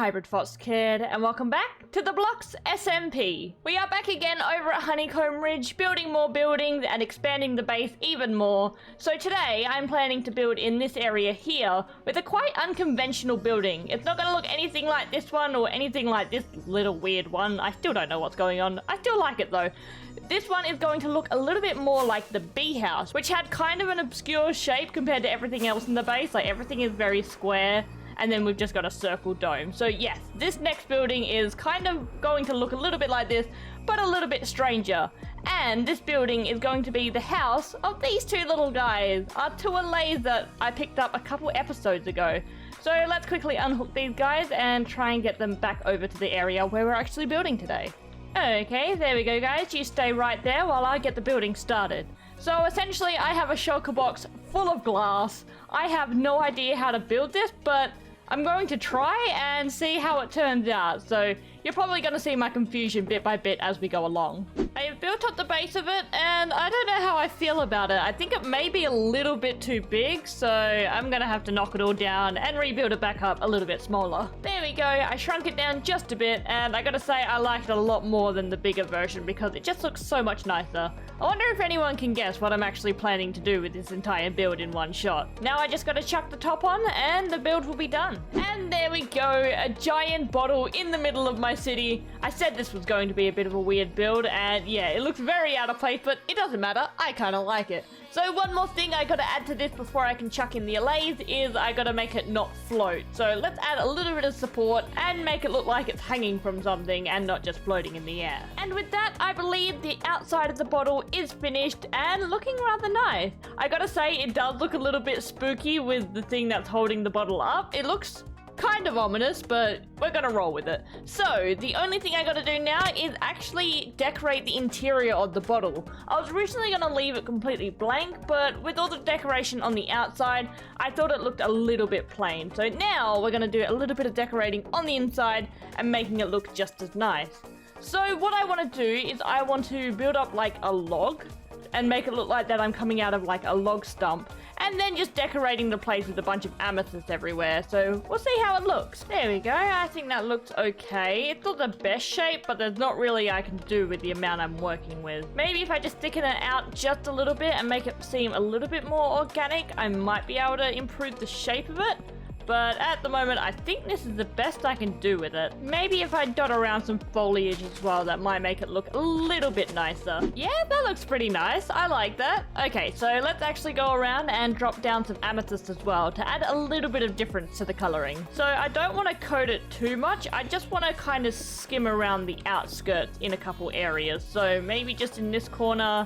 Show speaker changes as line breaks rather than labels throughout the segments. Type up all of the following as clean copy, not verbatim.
HybridFoxKid, and welcome back to the Blocks SMP. We are back again over at Honeycomb Ridge, building more buildings and expanding the base even more. So today, I'm planning to build in this area here with a quite unconventional building. It's not going to look anything like this one or anything like this little weird one. I still don't know what's going on. I still like it though. This one is going to look a little bit more like the bee house, which had kind of an obscure shape compared to everything else in the base. Like everything is very square. And then we've just got a circle dome. So yes, this next building is kind of going to look a little bit like this, but a little bit stranger. And this building is going to be the house of these two little guys, two allays that I picked up a couple episodes ago. So let's quickly unhook these guys and try and get them back over to the area where we're actually building today. Okay, there we go guys, you stay right there while I get the building started. So essentially I have a shulker box full of glass. I have no idea how to build this, but I'm going to try and see how it turns out. So you're probably going to see my confusion bit by bit as we go along. I have built up the base of it and I don't know how I feel about it. I think it may be a little bit too big, so I'm going to have to knock it all down and rebuild it back up a little bit smaller. There we go. I shrunk it down just a bit and I got to say I like it a lot more than the bigger version because it just looks so much nicer. I wonder if anyone can guess what I'm actually planning to do with this entire build in one shot. Now I just got to chuck the top on and the build will be done. And there we go, a giant bottle in the middle of my city. I said this was going to be a bit of a weird build and yeah, it looks very out of place, but it doesn't matter. I kind of like it. So one more thing I gotta add to this before I can chuck in the allays is I gotta make it not float. So let's add a little bit of support and make it look like it's hanging from something and not just floating in the air. And with that, I believe the outside of the bottle is finished and looking rather nice. I gotta say, it does look a little bit spooky with the thing that's holding the bottle up. It looks kind of ominous, but we're gonna roll with it. So the only thing I gotta do now is actually decorate the interior of the bottle. I was originally gonna leave it completely blank, but with all the decoration on the outside, I thought it looked a little bit plain. So now we're gonna do a little bit of decorating on the inside and making it look just as nice. So what I want to do is I want to build up like a log and make it look like that I'm coming out of like a log stump, and then just decorating the place with a bunch of amethysts everywhere. So we'll see how it looks. There we go. I think that looks okay. It's not the best shape, but there's not really I can do with the amount I'm working with. Maybe if I just thicken it out just a little bit and make it seem a little bit more organic, I might be able to improve the shape of it. But at the moment, I think this is the best I can do with it. Maybe if I dot around some foliage as well, that might make it look a little bit nicer. Yeah, that looks pretty nice. I like that. Okay, so let's actually go around and drop down some amethyst as well to add a little bit of difference to the coloring. So I don't want to coat it too much. I just want to kind of skim around the outskirts in a couple areas. So maybe just in this corner,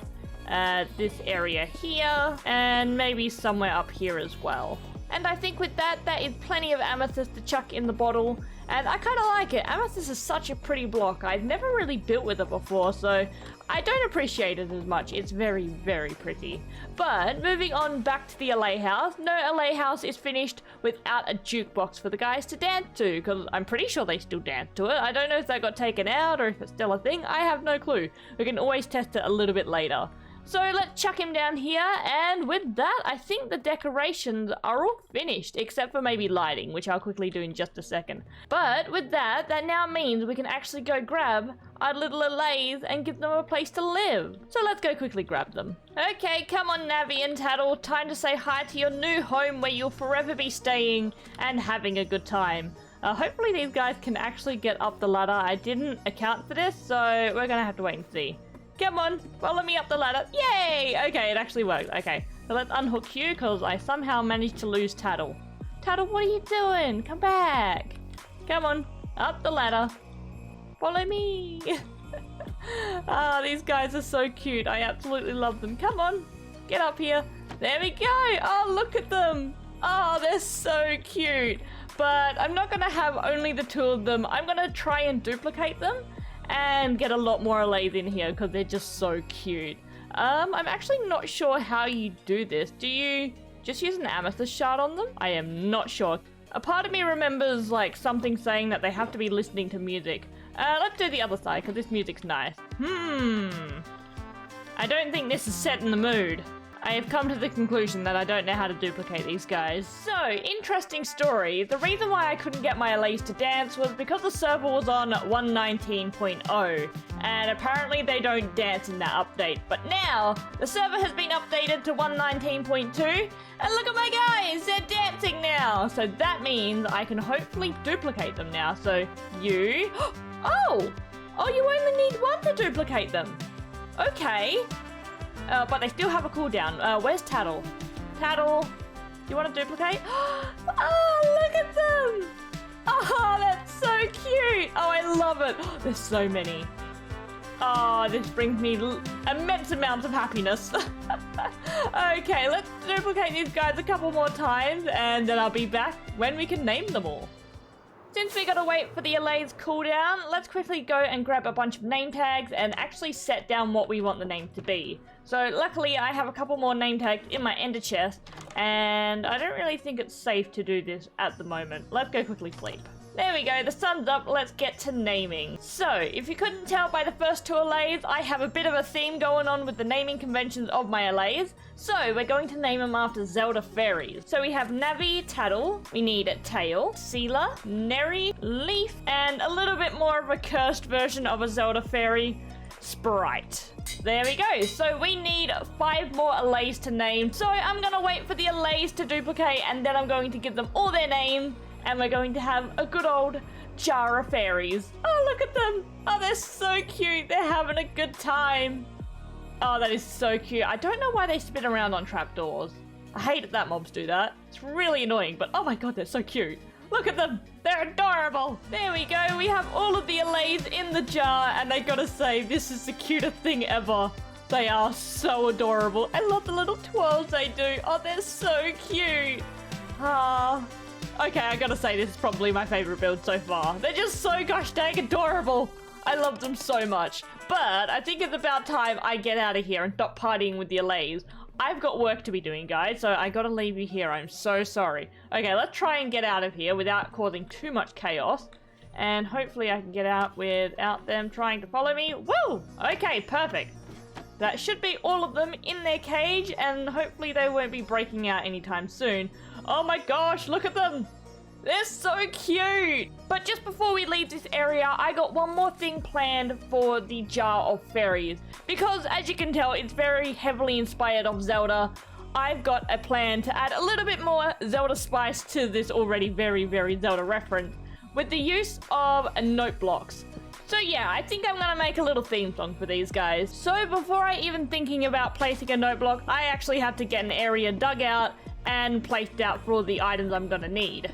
this area here, and maybe somewhere up here as well. And I think with that, that is plenty of amethyst to chuck in the bottle. And I kind of like it. Amethyst is such a pretty block. I've never really built with it before, so I don't appreciate it as much. It's very, very pretty. But moving on back to the allay house. No allay house is finished without a jukebox for the guys to dance to, because I'm pretty sure they still dance to it. I don't know if that got taken out or if it's still a thing. I have no clue. We can always test it a little bit later. So let's chuck him down here, and with that, I think the decorations are all finished, except for maybe lighting, which I'll quickly do in just a second. But with that, that now means we can actually go grab our little allays and give them a place to live. So let's go quickly grab them. Okay, come on Navi and Tattle, time to say hi to your new home where you'll forever be staying and having a good time. Hopefully these guys can actually get up the ladder. I didn't account for this, so we're gonna have to wait and see. Come on, follow me up the ladder. Yay! Okay, it actually worked. Okay, so let's unhook you because I somehow managed to lose Tattle. Tattle, what are you doing? Come back. Come on, up the ladder. Follow me. Ah, these guys are so cute. I absolutely love them. Come on, get up here. There we go. Oh, look at them. Oh, they're so cute. But I'm not going to have only the two of them. I'm going to try and duplicate them and get a lot more allays in here because they're just so cute. I'm actually not sure how you do this. Do you just use an amethyst shard on them? I am not sure. A part of me remembers like something saying that they have to be listening to music. Let's do the other side because this music's nice. I don't think this is setting the mood. I have come to the conclusion that I don't know how to duplicate these guys. So, interesting story. The reason why I couldn't get my allays to dance was because the server was on 119.0, and apparently they don't dance in that update. But now, the server has been updated to 119.2, and look at my guys, they're dancing now. So that means I can hopefully duplicate them now. So, you... Oh, you only need one to duplicate them. Okay. But they still have a cooldown. Where's Tattle? Tattle, you want to duplicate? Oh, look at them! Oh, that's so cute! Oh, I love it! There's so many. Oh, this brings me immense amounts of happiness. Okay, let's duplicate these guys a couple more times, and then I'll be back when we can name them all. Since we gotta wait for the allays cooldown, let's quickly go and grab a bunch of name tags and actually set down what we want the name to be. So luckily I have a couple more name tags in my ender chest, and I don't really think it's safe to do this at the moment. Let's go quickly sleep. There we go, the sun's up, let's get to naming. So, if you couldn't tell by the first two allays, I have a bit of a theme going on with the naming conventions of my allays. So, we're going to name them after Zelda fairies. So we have Navi, Tattle, we need Tail, Seela, Neri, Leaf, and a little bit more of a cursed version of a Zelda fairy, Sprite. There we go. So we need 5 more allays to name. So I'm gonna wait for the allays to duplicate, and then I'm going to give them all their names, and we're going to have a good old jar of fairies. Oh, look at them. Oh, they're so cute. They're having a good time. Oh, that is so cute. I don't know why they spin around on trapdoors. I hate it that mobs do that. It's really annoying, but oh my god, they're so cute. Look at them. They're adorable. There we go. We have all of the allays in the jar, and I gotta say, this is the cutest thing ever. They are so adorable. I love the little twirls they do. Oh, they're so cute. Ah. Okay, I gotta say, this is probably my favorite build so far. They're just so gosh dang adorable. I love them so much. But I think it's about time I get out of here and stop partying with the allays. I've got work to be doing, guys, so I gotta leave you here. I'm so sorry. Okay, let's try and get out of here without causing too much chaos. And hopefully I can get out without them trying to follow me. Woo! Okay, perfect. That should be all of them in their cage, and hopefully they won't be breaking out anytime soon. Oh my gosh, look at them! They're so cute! But just before we leave this area, I got one more thing planned for the Jar of Fairies. Because, as you can tell, it's very heavily inspired of Zelda. I've got a plan to add a little bit more Zelda spice to this already very, very Zelda reference, with the use of note blocks. So yeah, I think I'm gonna make a little theme song for these guys. So before I even thinking about placing a note block, I actually have to get an area dug out and placed out for all the items I'm gonna need.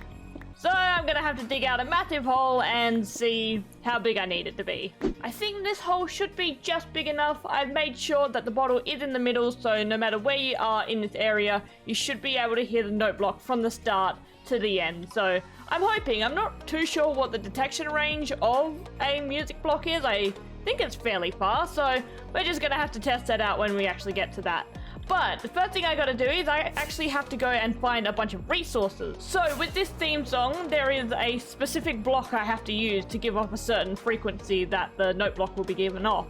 So I'm gonna have to dig out a massive hole and see how big I need it to be. I think this hole should be just big enough. I've made sure that the bottle is in the middle, so no matter where you are in this area, you should be able to hear the note block from the start to the end. So I'm hoping, I'm not too sure what the detection range of a music block is. I think it's fairly far, so we're just gonna have to test that out when we actually get to that. But the first thing I gotta do is I actually have to go and find a bunch of resources. So with this theme song, there is a specific block I have to use to give off a certain frequency that the note block will be given off.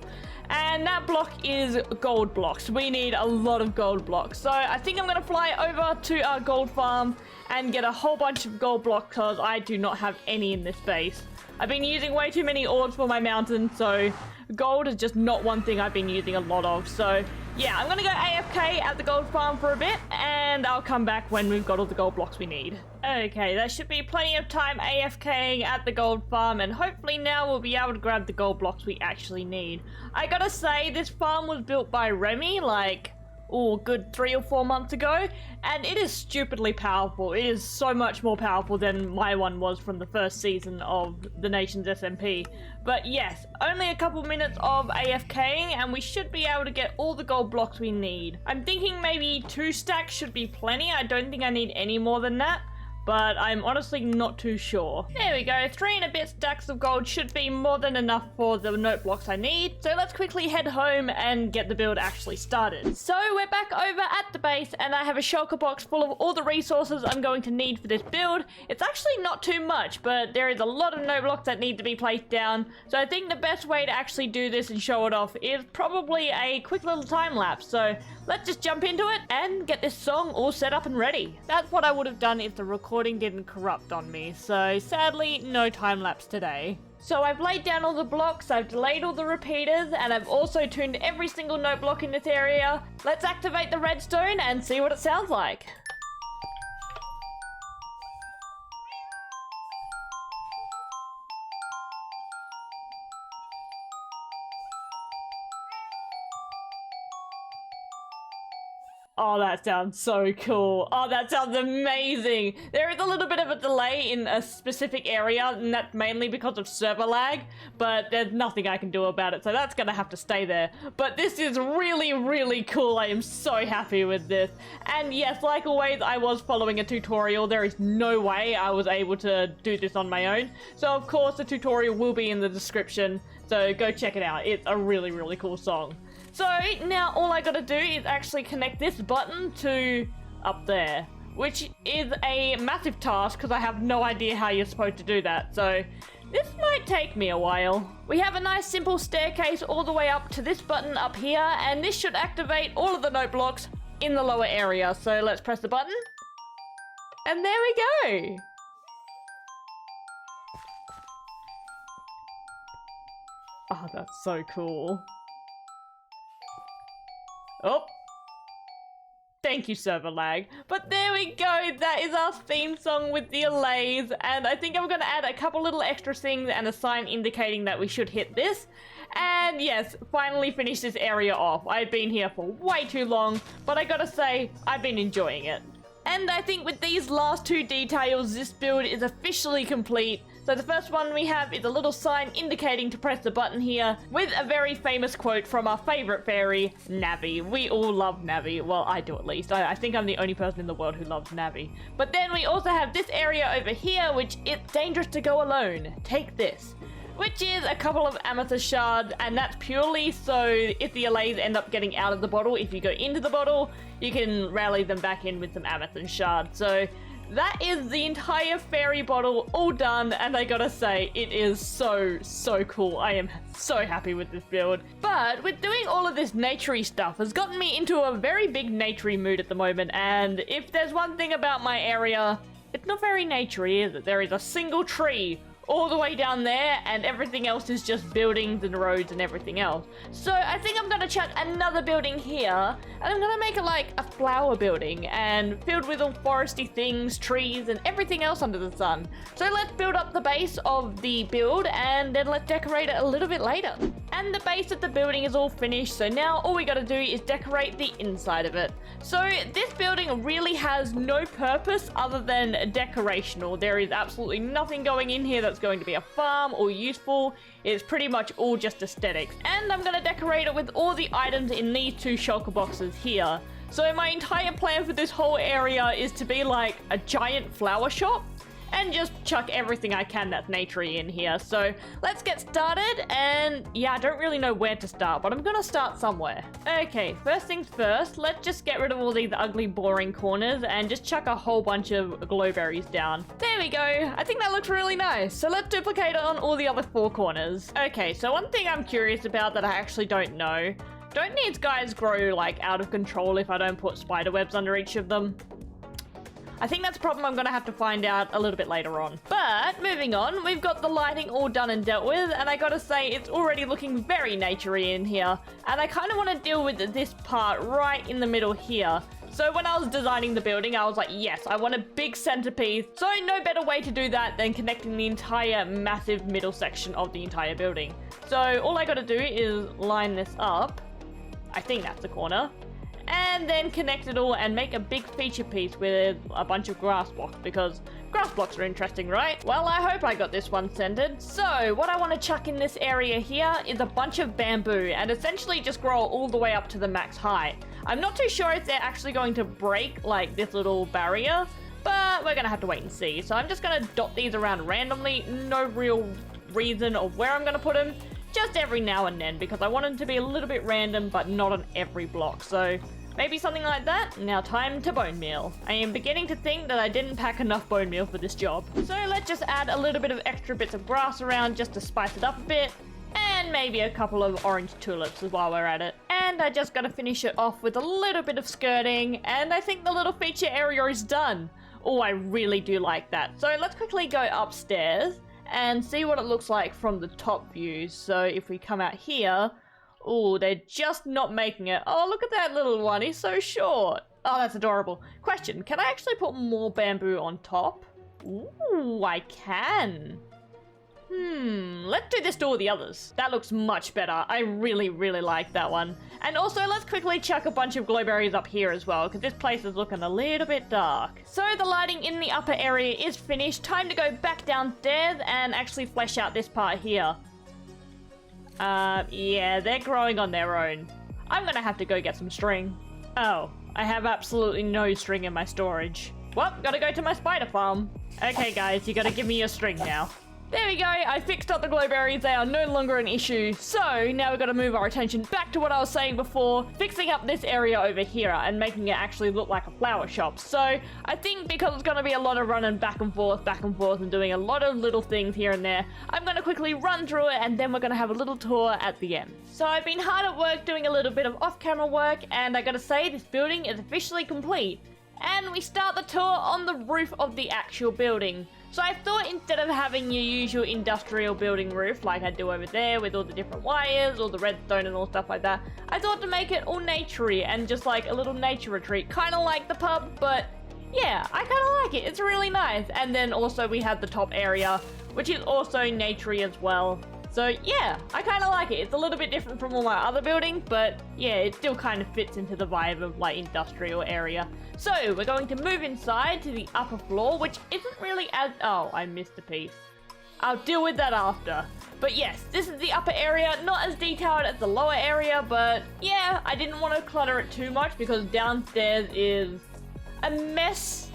And that block is gold blocks. We need a lot of gold blocks. So I think I'm gonna fly over to our gold farm and get a whole bunch of gold blocks because I do not have any in this base. I've been using way too many orbs for my mountain, so gold is just not one thing I've been using a lot of. So yeah, I'm gonna go AFK at the gold farm for a bit, and I'll come back when we've got all the gold blocks we need. Okay, there should be plenty of time AFKing at the gold farm, and hopefully now we'll be able to grab the gold blocks we actually need. I gotta say, this farm was built by Remy, like, oh, good 3 or 4 months ago, and it is stupidly powerful. It is so much more powerful than my one was from the first season of the nation's SMP. But yes, only a couple minutes of AFKing and we should be able to get all the gold blocks we need. I'm thinking maybe 2 stacks should be plenty. I don't think I need any more than that. but I'm honestly not too sure. There we go, 3 and a bit stacks of gold should be more than enough for the note blocks I need. So let's quickly head home and get the build actually started. So we're back over at the base and I have a shulker box full of all the resources I'm going to need for this build. It's actually not too much, but there is a lot of note blocks that need to be placed down. So I think the best way to actually do this and show it off is probably a quick little time lapse. So let's just jump into it and get this song all set up and ready. That's what I would have done if the recording didn't corrupt on me. So sadly, no time lapse today. So I've laid down all the blocks, I've delayed all the repeaters, and I've also tuned every single note block in this area. Let's activate the redstone and see what it sounds like. Oh, that sounds so cool. Oh, that sounds amazing. There is a little bit of a delay in a specific area, and that's mainly because of server lag, but there's nothing I can do about it, so that's gonna have to stay there. But this is really, really cool. I am so happy with this. And yes, like always, I was following a tutorial. There is no way I was able to do this on my own. So of course, the tutorial will be in the description, so go check it out. It's a really, really cool song. So now all I gotta do is actually connect this button to up there, which is a massive task because I have no idea how you're supposed to do that. So this might take me a while. We have a nice simple staircase all the way up to this button up here, and this should activate all of the note blocks in the lower area. So let's press the button. And there we go. Oh, that's so cool. Oh, thank you, server lag. But there we go, that is our theme song with the allays, and I think I'm gonna add a couple little extra things and a sign indicating that we should hit this. And yes, finally finish this area off. I've been here for way too long, but I gotta say, I've been enjoying it. And I think with these last 2 details, this build is officially complete. So the first one we have is a little sign indicating to press the button here with a very famous quote from our favorite fairy, Navi. We all love Navi. Well, I do at least. I think I'm the only person in the world who loves Navi. But then we also have this area over here, which it's dangerous to go alone. Take this. Which is a couple of amethyst shards, and that's purely so if the allays end up getting out of the bottle, if you go into the bottle, you can rally them back in with some amethyst shards. So that is the entire fairy bottle all done, and I gotta say, it is so cool. I am so happy with this build. But with doing all of this naturey stuff has gotten me into a very big naturey mood at the moment, and if there's one thing about my area, it's not very naturey, is it? There is a single tree all the way down there, and everything else is just buildings and roads and everything else. So I think I'm gonna chuck another building here, and I'm gonna make it like a flower building and filled with all foresty things, trees, and everything else under the sun. So let's build up the base of the build, and then let's decorate it a little bit later. And the base of the building is all finished, so now all we gotta do is decorate the inside of it. So this building really has no purpose other than decorational. There is absolutely nothing going in here that's going to be a farm or useful. It's pretty much all just aesthetics. And I'm gonna decorate it with all the items in these 2 shulker boxes here. So my entire plan for this whole area is to be like a giant flower shop and just chuck everything I can that's naturey in here. So let's get started, and yeah, I don't really know where to start, but I'm gonna start somewhere. Okay, first things first, let's just get rid of all these ugly, boring corners and just chuck a whole bunch of glowberries down. There we go. I think that looks really nice. So let's duplicate it on all the other 4 corners. Okay, so one thing I'm curious about that I actually don't know, don't these guys grow like out of control if I don't put spider webs under each of them? I think that's a problem I'm gonna have to find out a little bit later on. But moving on, we've got the lighting all done and dealt with, and I gotta say it's already looking very naturey in here. And I kind of want to deal with this part right in the middle here. So when I was designing the building, I was like, yes, I want a big centerpiece. So no better way to do that than connecting the entire massive middle section of the entire building. So all I gotta do is line this up. I think that's the corner. And then connect it all and make a big feature piece with a bunch of grass blocks, because grass blocks are interesting, right? Well, I hope I got this one centered. So what I want to chuck in this area here is a bunch of bamboo and essentially just grow all the way up to the max height. I'm not too sure if they're actually going to break like this little barrier, but that, we're gonna have to wait and see. So I'm just gonna dot these around randomly. No real reason of where I'm gonna put them. Just every now and then, because I want them to be a little bit random, but not on every block. So maybe something like that. Now time to bone meal. I am beginning to think that I didn't pack enough bone meal for this job. So let's just add a little bit of extra bits of grass around just to spice it up a bit. And maybe a couple of orange tulips while we're at it. And I just gotta finish it off with a little bit of skirting. And I think the little feature area is done. Oh, I really do like that. So let's quickly go upstairs and see what it looks like from the top view. So if we come out here, oh, they're just not making it. Oh, look at that little one, he's so short. Oh, that's adorable. Question, can I actually put more bamboo on top? Ooh, I can. Let's do this to all the others. That looks much better. I really, really like that one. And also, let's quickly chuck a bunch of glowberries up here as well, because this place is looking a little bit dark. So the lighting in the upper area is finished. Time to go back downstairs and actually flesh out this part here. Yeah, they're growing on their own. I'm gonna have to go get some string. Oh, I have absolutely no string in my storage. Well, gotta go to my spider farm. Okay, guys, you gotta give me your string now. There we go, I fixed up the glowberries, they are no longer an issue. So, now we've got to move our attention back to what I was saying before, fixing up this area over here and making it actually look like a flower shop. So, I think because it's going to be a lot of running back and forth and doing a lot of little things here and there, I'm going to quickly run through it and then we're going to have a little tour at the end. So, I've been hard at work doing a little bit of off-camera work, and I gotta say, this building is officially complete. And we start the tour on the roof of the actual building. So I thought instead of having your usual industrial building roof like I do over there with all the different wires, all the redstone and all stuff like that, I thought to make it all naturey and just like a little nature retreat, kind of like the pub, but yeah, I kind of like it. It's really nice. And then also we have the top area, which is also naturey as well. So yeah, I kind of like it. It's a little bit different from all my other buildings, but yeah, it still kind of fits into the vibe of like industrial area. So we're going to move inside to the upper floor, which isn't really as... Oh, I missed a piece. I'll deal with that after. But yes, this is the upper area, not as detailed as the lower area, but yeah, I didn't want to clutter it too much because downstairs is a mess,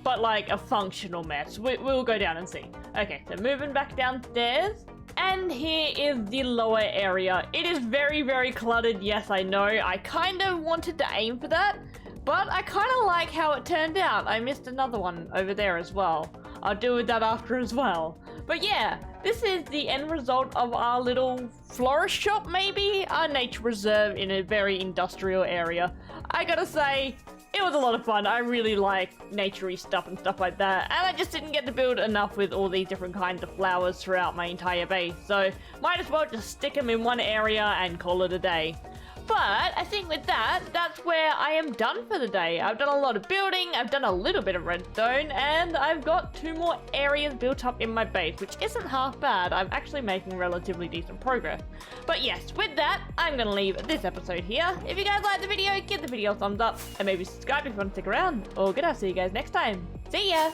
but like a functional mess. We'll go down and see. Okay, so moving back downstairs. And here is the lower area. It is very, very cluttered. Yes, I know. I kind of wanted to aim for that, but I kind of like how it turned out. I missed another one over there as well. I'll deal with that after as well. But yeah, this is the end result of our little florist shop, maybe? Our nature reserve in a very industrial area. I gotta say, it was a lot of fun. I really like naturey stuff and stuff like that. And I just didn't get to build enough with all these different kinds of flowers throughout my entire base. So might as well just stick them in one area and call it a day. But I think with that, that's where I am done for the day. I've done a lot of building, I've done a little bit of redstone, and I've got 2 more areas built up in my base, which isn't half bad. I'm actually making relatively decent progress. But yes, with that, I'm going to leave this episode here. If you guys liked the video, give the video a thumbs up, and maybe subscribe if you want to stick around. Or good, I'll see you guys next time. See ya!